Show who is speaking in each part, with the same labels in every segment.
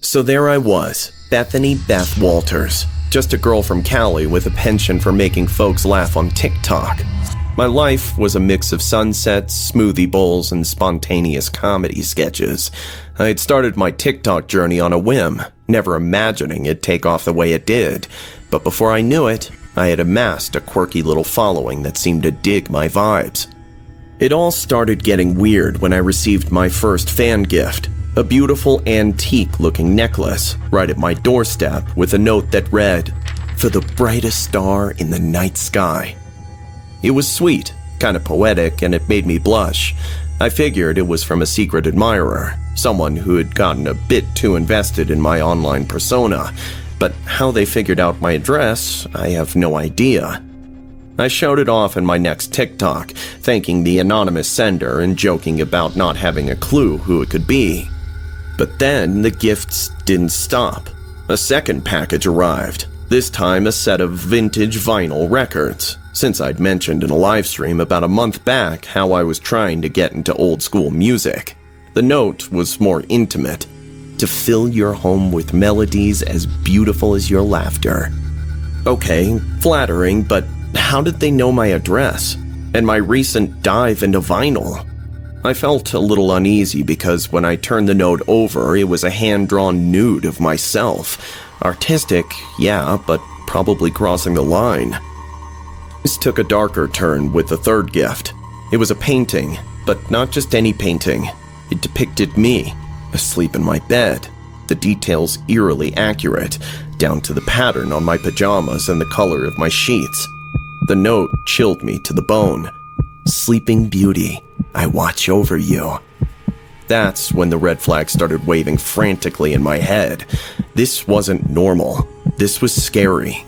Speaker 1: So there I was, Bethany Beth Walters, just a girl from Cali with a penchant for making folks laugh on TikTok. My life was a mix of sunsets, smoothie bowls, and spontaneous comedy sketches. I had started my TikTok journey on a whim, never imagining it'd take off the way it did. But before I knew it, I had amassed a quirky little following that seemed to dig my vibes. It all started getting weird when I received my first fan gift, a beautiful antique-looking necklace right at my doorstep with a note that read, "For the brightest star in the night sky." It was sweet, kind of poetic, and it made me blush. I figured it was from a secret admirer, someone who had gotten a bit too invested in my online persona, but how they figured out my address, I have no idea. I showed it off in my next TikTok, thanking the anonymous sender and joking about not having a clue who it could be. But then the gifts didn't stop. A second package arrived, this time a set of vintage vinyl records, since I'd mentioned in a livestream about a month back how I was trying to get into old school music. The note was more intimate. To fill your home with melodies as beautiful as your laughter. Okay, flattering, but how did they know my address and my recent dive into vinyl? I felt a little uneasy because when I turned the note over, it was a hand-drawn nude of myself. Artistic, yeah, but probably crossing the line. This took a darker turn with the third gift. It was a painting, but not just any painting. It depicted me, asleep in my bed, the details eerily accurate, down to the pattern on my pajamas and the color of my sheets. The note chilled me to the bone. "Sleeping Beauty, I watch over you." That's when the red flag started waving frantically in my head. This wasn't normal. This was scary.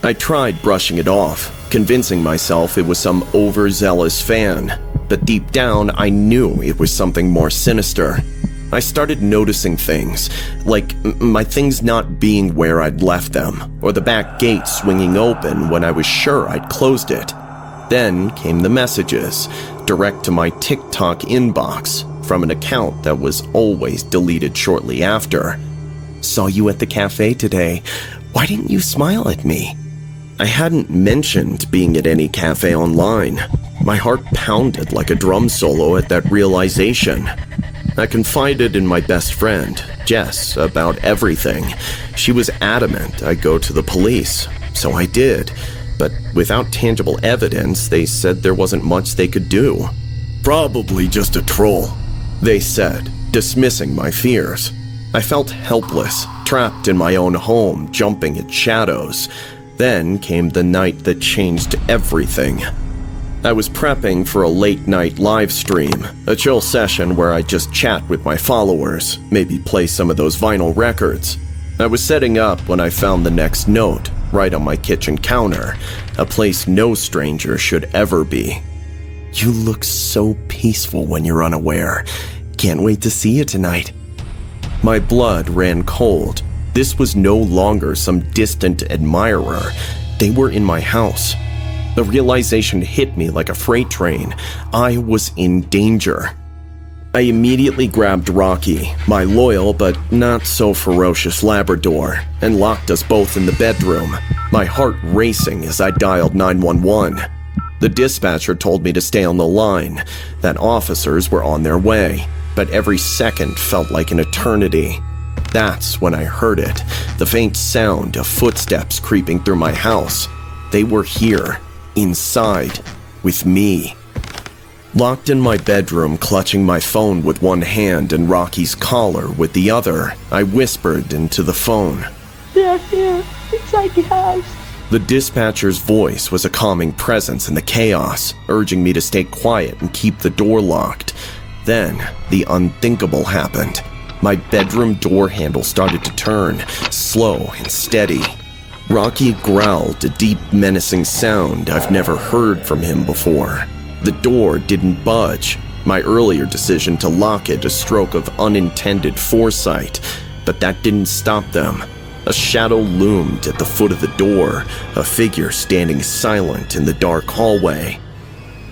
Speaker 1: I tried brushing it off, convincing myself it was some overzealous fan, but deep down I knew it was something more sinister. I started noticing things, like my things not being where I'd left them, or the back gate swinging open when I was sure I'd closed it. Then came the messages, direct to my TikTok inbox, from an account that was always deleted shortly after. "Saw you at the cafe today. Why didn't you smile at me?" I hadn't mentioned being at any cafe online. My heart pounded like a drum solo at that realization. I confided in my best friend, Jess, about everything. She was adamant I go to the police, so I did. But without tangible evidence, they said there wasn't much they could do. "Probably just a troll," they said, dismissing my fears. I felt helpless, trapped in my own home, jumping at shadows. Then came the night that changed everything. I was prepping for a late-night live stream, a chill session where I'd just chat with my followers, maybe play some of those vinyl records. I was setting up when I found the next note, right on my kitchen counter, a place no stranger should ever be. "You look so peaceful when you're unaware. Can't wait to see you tonight." My blood ran cold. This was no longer some distant admirer. They were in my house. The realization hit me like a freight train. I was in danger. I immediately grabbed Rocky, my loyal but not so ferocious Labrador, and locked us both in the bedroom, my heart racing as I dialed 911. The dispatcher told me to stay on the line, that officers were on their way, but every second felt like an eternity. That's when I heard it, the faint sound of footsteps creeping through my house. They were here, inside, with me. Locked in my bedroom, clutching my phone with one hand and Rocky's collar with the other, I whispered into the phone.
Speaker 2: "They're here, inside the house."
Speaker 1: The dispatcher's voice was a calming presence in the chaos, urging me to stay quiet and keep the door locked. Then, the unthinkable happened. My bedroom door handle started to turn, slow and steady. Rocky growled a deep, menacing sound I've never heard from him before. The door didn't budge, my earlier decision to lock it a stroke of unintended foresight, but that didn't stop them. A shadow loomed at the foot of the door, a figure standing silent in the dark hallway.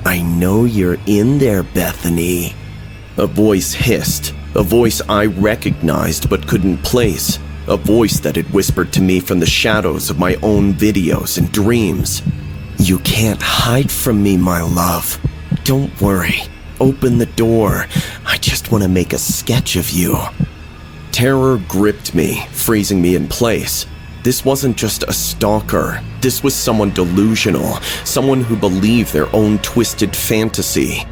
Speaker 1: "I know you're in there, Bethany," a voice hissed, A voice I recognized but couldn't place. A voice that had whispered to me from the shadows of my own videos and dreams. "You can't hide from me, my love. Don't worry. Open the door. I just want to make a sketch of you." Terror gripped me, freezing me in place. This wasn't just a stalker. This was someone delusional, someone who believed their own twisted fantasy.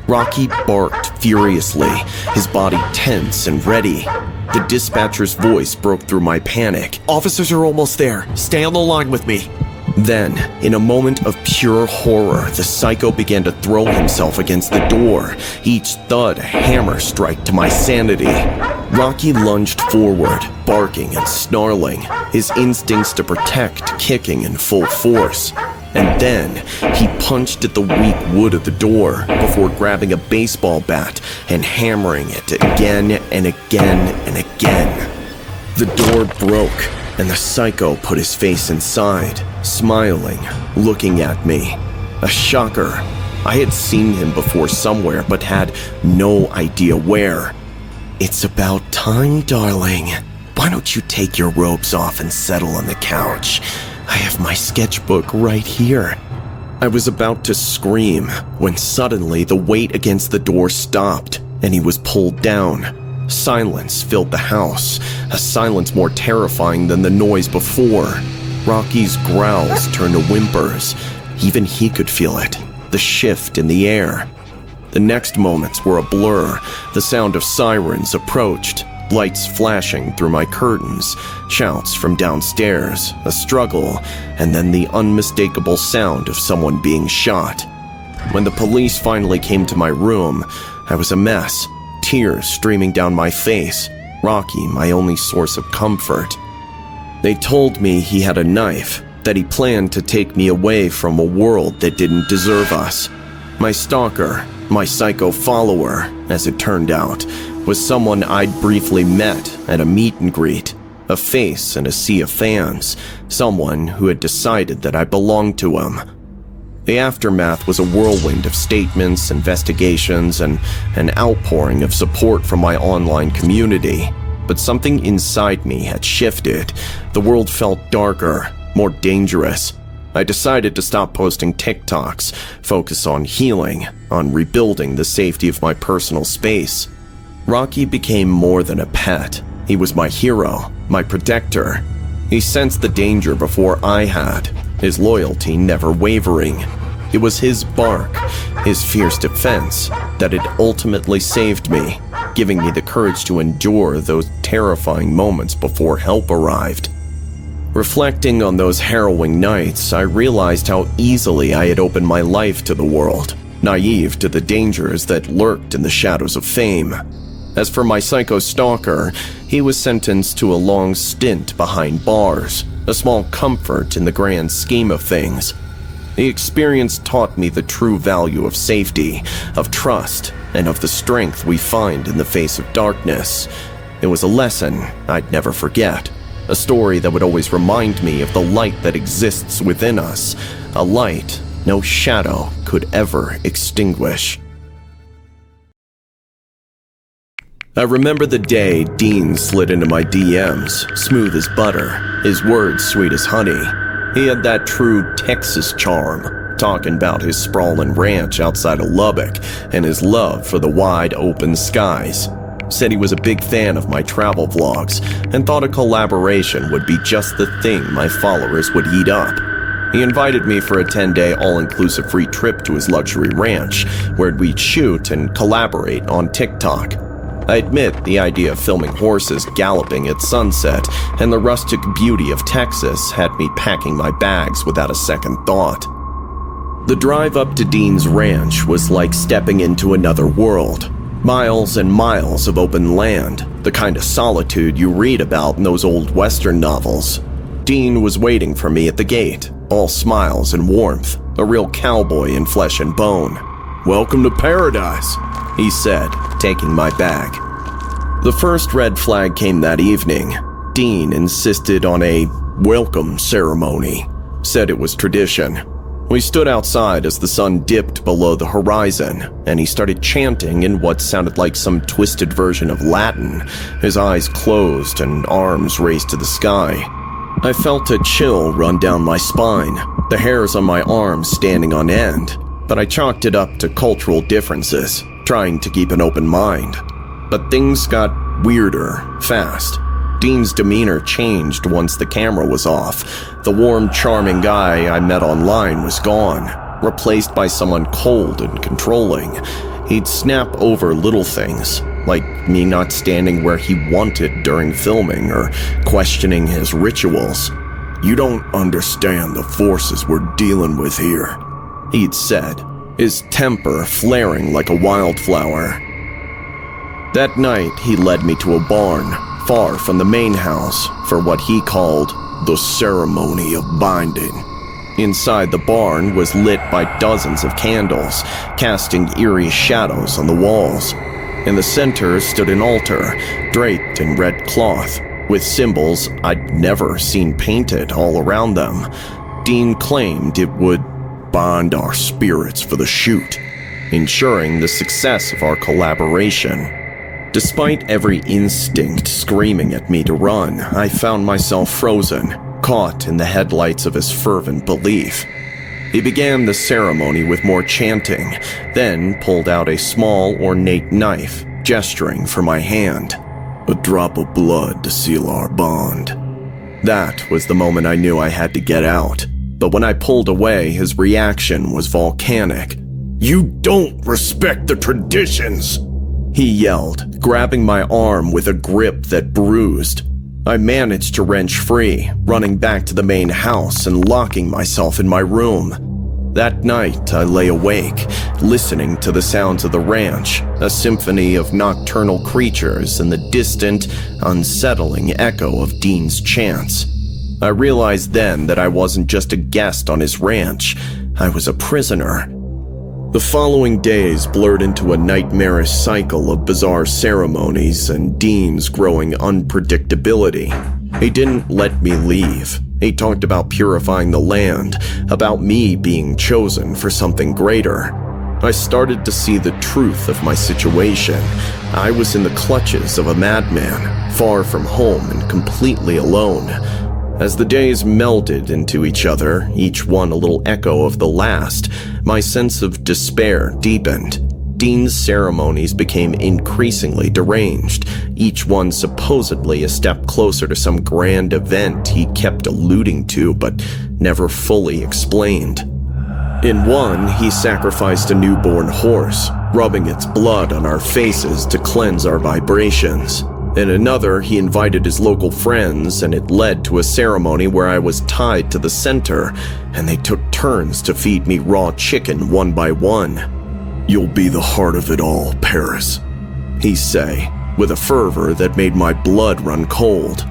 Speaker 1: Rocky barked furiously, his body tense and ready. The dispatcher's voice broke through my panic. "Officers are almost there. Stay on the line with me." Then, in a moment of pure horror, the psycho began to throw himself against the door, each thud a hammer strike to my sanity. Rocky lunged forward, barking and snarling, his instincts to protect kicking in full force. And then, he punched at the weak wood of the door before grabbing a baseball bat and hammering it again and again and again. The door broke, and the psycho put his face inside, smiling, looking at me. A shocker. I had seen him before somewhere, but had no idea where. "It's about time, darling. Why don't you take your robes off and settle on the couch? I have my sketchbook right here." I was about to scream when suddenly the weight against the door stopped and he was pulled down. Silence filled the house, a silence more terrifying than the noise before. Rocky's growls turned to whimpers. Even he could feel it, the shift in the air. The next moments were a blur. The sound of sirens approached, lights flashing through my curtains, shouts from downstairs, a struggle, and then the unmistakable sound of someone being shot. When the police finally came to my room, I was a mess, tears streaming down my face, Rocky my only source of comfort. They told me he had a knife, that he planned to take me away from a world that didn't deserve us. My stalker, my psycho follower, as it turned out, was someone I'd briefly met at a meet and greet, a face in a sea of fans, someone who had decided that I belonged to him. The aftermath was a whirlwind of statements, investigations, and an outpouring of support from my online community. But something inside me had shifted. The world felt darker, more dangerous. I decided to stop posting TikToks, focus on healing, on rebuilding the safety of my personal space. Rocky became more than a pet. He was my hero, my protector. He sensed the danger before I had, his loyalty never wavering. It was his bark, his fierce defense, that had ultimately saved me, giving me the courage to endure those terrifying moments before help arrived. Reflecting on those harrowing nights, I realized how easily I had opened my life to the world, naive to the dangers that lurked in the shadows of fame. As for my psycho stalker, he was sentenced to a long stint behind bars, a small comfort in the grand scheme of things. The experience taught me the true value of safety, of trust, and of the strength we find in the face of darkness. It was a lesson I'd never forget, a story that would always remind me of the light that exists within us, a light no shadow could ever extinguish. I remember the day Dean slid into my DMs, smooth as butter, his words sweet as honey. He had that true Texas charm, talking about his sprawling ranch outside of Lubbock and his love for the wide open skies. Said he was a big fan of my travel vlogs and thought a collaboration would be just the thing my followers would eat up. He invited me for a 10-day all-inclusive free trip to his luxury ranch, where we'd shoot and collaborate on TikTok. I admit the idea of filming horses galloping at sunset and the rustic beauty of Texas had me packing my bags without a second thought. The drive up to Dean's ranch was like stepping into another world. Miles and miles of open land, the kind of solitude you read about in those old Western novels. Dean was waiting for me at the gate, all smiles and warmth, a real cowboy in flesh and bone. "Welcome to paradise," he said, taking my bag. The first red flag came that evening. Dean insisted on a welcome ceremony, said it was tradition. We stood outside as the sun dipped below the horizon, and he started chanting in what sounded like some twisted version of Latin, his eyes closed and arms raised to the sky. I felt a chill run down my spine, the hairs on my arms standing on end, but I chalked it up to cultural differences, trying to keep an open mind. But things got weirder fast. Dean's demeanor changed once the camera was off. The warm, charming guy I met online was gone, replaced by someone cold and controlling. He'd snap over little things, like me not standing where he wanted during filming or questioning his rituals. "You don't understand the forces we're dealing with here," he'd said, his temper flaring like a wildflower. That night, he led me to a barn, far from the main house, for what he called the ceremony of binding. Inside the barn was lit by dozens of candles, casting eerie shadows on the walls. In the center stood an altar, draped in red cloth, with symbols I'd never seen painted all around them. Dean claimed it would bond our spirits for the shoot, ensuring the success of our collaboration. Despite every instinct screaming at me to run, I found myself frozen, caught in the headlights of his fervent belief. He began the ceremony with more chanting, then pulled out a small, ornate knife, gesturing for my hand. "A drop of blood to seal our bond." That was the moment I knew I had to get out. But when I pulled away, his reaction was volcanic. "You don't respect the traditions!" he yelled, grabbing my arm with a grip that bruised. I managed to wrench free, running back to the main house and locking myself in my room. That night, I lay awake, listening to the sounds of the ranch, a symphony of nocturnal creatures and the distant, unsettling echo of Dean's chants. I realized then that I wasn't just a guest on his ranch, I was a prisoner. The following days blurred into a nightmarish cycle of bizarre ceremonies and Dean's growing unpredictability. He didn't let me leave. He talked about purifying the land, about me being chosen for something greater. I started to see the truth of my situation. I was in the clutches of a madman, far from home and completely alone. As the days melded into each other, each one a little echo of the last, my sense of despair deepened. Dean's ceremonies became increasingly deranged, each one supposedly a step closer to some grand event he kept alluding to but never fully explained. In one, he sacrificed a newborn horse, rubbing its blood on our faces to cleanse our vibrations. In another, he invited his local friends, and it led to a ceremony where I was tied to the center, and they took turns to feed me raw chicken one by one. "You'll be the heart of it all, Paris," he'd say, with a fervor that made my blood run cold.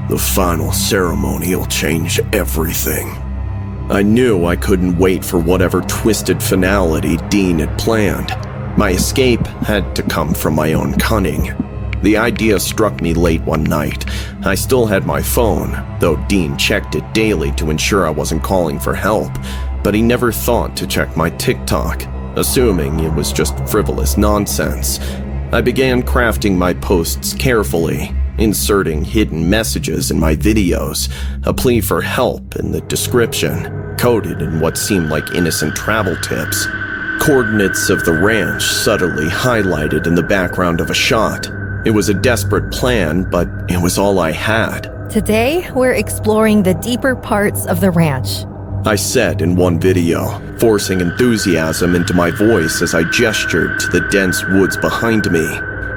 Speaker 1: "The final ceremony'll change everything." I knew I couldn't wait for whatever twisted finality Dean had planned. My escape had to come from my own cunning. The idea struck me late one night. I still had my phone, though Dean checked it daily to ensure I wasn't calling for help, but he never thought to check my TikTok, assuming it was just frivolous nonsense. I began crafting my posts carefully, inserting hidden messages in my videos, a plea for help in the description, coded in what seemed like innocent travel tips. Coordinates of the ranch subtly highlighted in the background of a shot. It was a desperate plan, but it was all I had.
Speaker 3: Today, we're exploring the deeper parts of the ranch,
Speaker 1: I said in one video, forcing enthusiasm into my voice as I gestured to the dense woods behind me.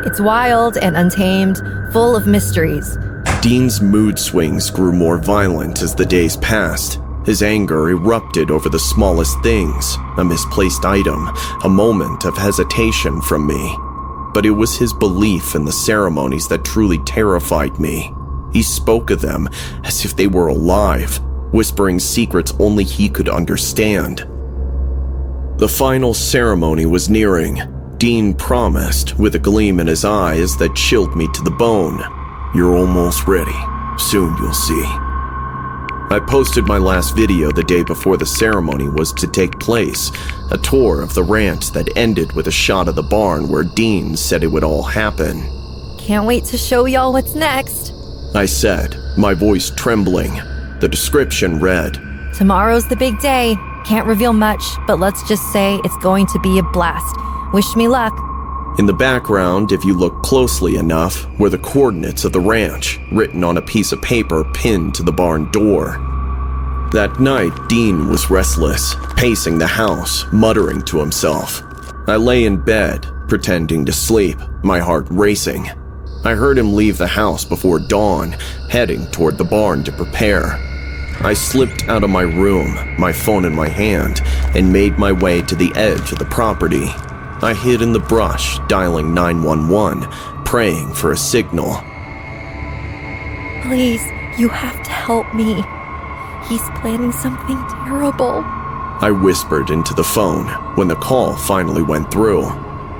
Speaker 3: It's wild and untamed, full of mysteries.
Speaker 1: Dean's mood swings grew more violent as the days passed. His anger erupted over the smallest things, a misplaced item, a moment of hesitation from me. But it was his belief in the ceremonies that truly terrified me. He spoke of them as if they were alive, whispering secrets only he could understand. The final ceremony was nearing. Dean promised, with a gleam in his eyes that chilled me to the bone. "You're almost ready. Soon you'll see." I posted my last video the day before the ceremony was to take place, a tour of the ranch that ended with a shot of the barn where Dean said it would all happen.
Speaker 3: Can't wait to show y'all what's next.
Speaker 1: I said, my voice trembling. The description read,
Speaker 3: Tomorrow's the big day. Can't reveal much, but let's just say it's going to be a blast. Wish me luck.
Speaker 1: In the background, if you look closely enough, were the coordinates of the ranch, written on a piece of paper pinned to the barn door. That night, Dean was restless, pacing the house, muttering to himself. I lay in bed, pretending to sleep, my heart racing. I heard him leave the house before dawn, heading toward the barn to prepare. I slipped out of my room, my phone in my hand, and made my way to the edge of the property. I hid in the brush, dialing 911, praying for a signal.
Speaker 3: Please, you have to help me. He's planning something terrible.
Speaker 1: I whispered into the phone when the call finally went through.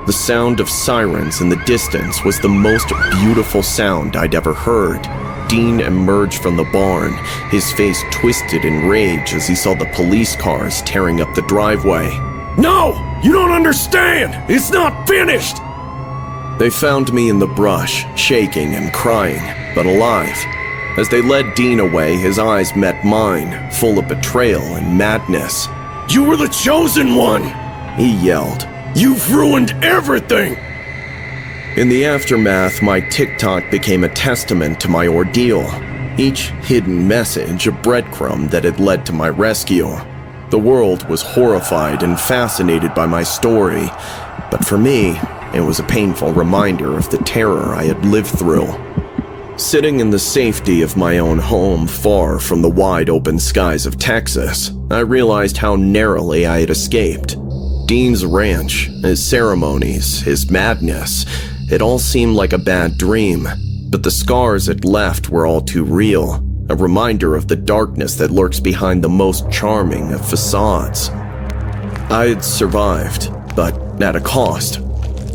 Speaker 1: The sound of sirens in the distance was the most beautiful sound I'd ever heard. Dean emerged from the barn, his face twisted in rage as he saw the police cars tearing up the driveway. No! You don't understand! It's not finished! They found me in the brush, shaking and crying, but alive. As they led Dean away, his eyes met mine, full of betrayal and madness. You were the chosen one! He yelled. You've ruined everything! In the aftermath, my TikTok became a testament to my ordeal. Each hidden message a breadcrumb that had led to my rescue. The world was horrified and fascinated by my story, but for me, it was a painful reminder of the terror I had lived through. Sitting in the safety of my own home, far from the wide open skies of Texas, I realized how narrowly I had escaped. Dean's ranch, his ceremonies, his madness, it all seemed like a bad dream, but the scars it left were all too real. A reminder of the darkness that lurks behind the most charming of facades. I had survived, but at a cost.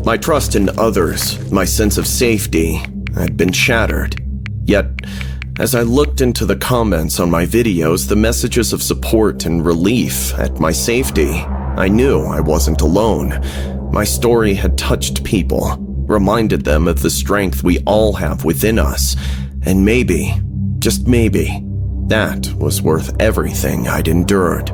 Speaker 1: My trust in others, my sense of safety, had been shattered. Yet, as I looked into the comments on my videos, the messages of support and relief at my safety, I knew I wasn't alone. My story had touched people, reminded them of the strength we all have within us, and maybe, just maybe, that was worth everything I'd endured.